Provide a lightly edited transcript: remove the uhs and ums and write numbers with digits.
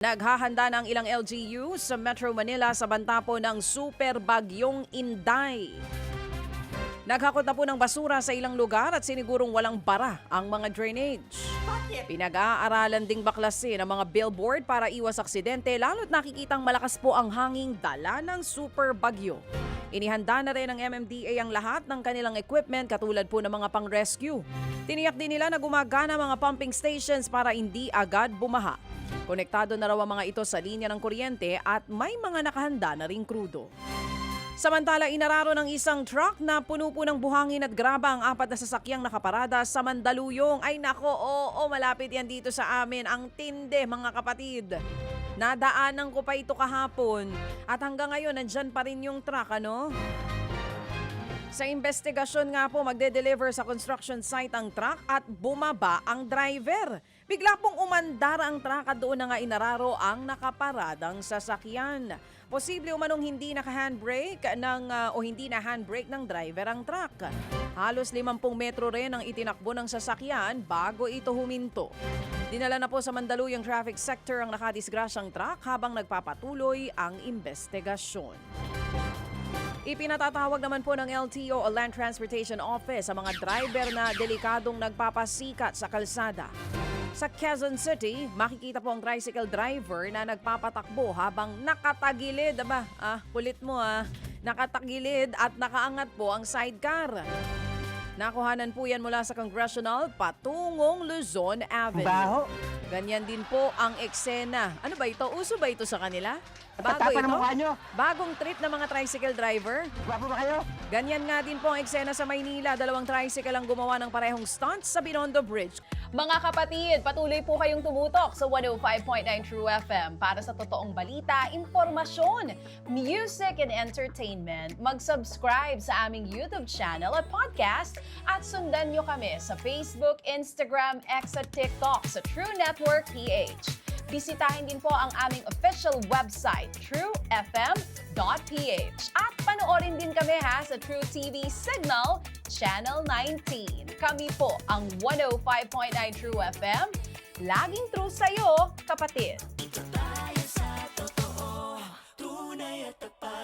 Naghahanda na ang ilang LGU sa Metro Manila sa banta po ng super bagyong Inday. Naghakot na po ng basura sa ilang lugar at sinigurong walang bara ang mga drainage. Pinag-aaralan ding baklasin ang mga billboard para iwas aksidente lalo't nakikitang malakas po ang hanging dala ng super bagyo. Inihanda na rin ng MMDA ang lahat ng kanilang equipment katulad po ng mga pang-rescue. Tiniyak din nila na gumagana mga pumping stations para hindi agad bumaha. Konektado na raw ang mga ito sa linya ng kuryente at may mga nakahanda na ring krudo. Samantala, inararo ng isang truck na puno po ng buhangin at graba ang 4 na sasakyang nakaparada sa Mandaluyong. Ay nako, oo, malapit yan dito sa amin. Ang tindi, mga kapatid. Nadaanan ko pa ito kahapon at hanggang ngayon nandyan pa rin yung truck, ano? Sa investigasyon nga po, magde-deliver sa construction site ang truck at bumaba ang driver. Bigla pong umandar ang truck at doon na nga inararo ang nakaparadang sasakyan. Posible umanong hindi naka-handbrake hindi na handbrake ng driver ang truck. Halos 50 metro rin ang itinakbo ng sasakyan bago ito huminto. Dinala na po sa Mandaluyong Traffic Sector ang nakadisgrasyang truck habang nagpapatuloy ang investigasyon. Ipinatatawag naman po ng LTO o Land Transportation Office sa mga driver na delikadong nagpapasikat sa kalsada. Sa Quezon City, makikita po ang tricycle driver na nagpapatakbo habang nakatagilid. Kulit mo Nakatagilid at nakaangat po ang sidecar. Nakuhanan po yan mula sa Congressional patungong Luzon Avenue. Baho. Ganyan din po ang eksena. Ano ba ito? Uso ba ito sa kanila? Bago Tatapa ito? ng mukha nyo. Bagong trip ng mga tricycle driver? Gwapo ba kayo? Ganyan nga din po ang eksena sa Maynila. 2 tricycle ang gumawa ng parehong stunts sa Binondo Bridge. Mga kapatid, patuloy po kayong tumutok sa 105.9 True FM para sa totoong balita, impormasyon, music and entertainment. Mag-subscribe sa aming YouTube channel at podcast at sundan nyo kami sa Facebook, Instagram, X at TikTok sa True Network PH. Bisitahin din po ang aming official website, truefm.ph. At panoorin din kami sa True TV Signal, Channel 19. Kami po ang 105.9 True FM. Laging true sa'yo, kapatid. Dito tayo sa totoo, tunay at tapat.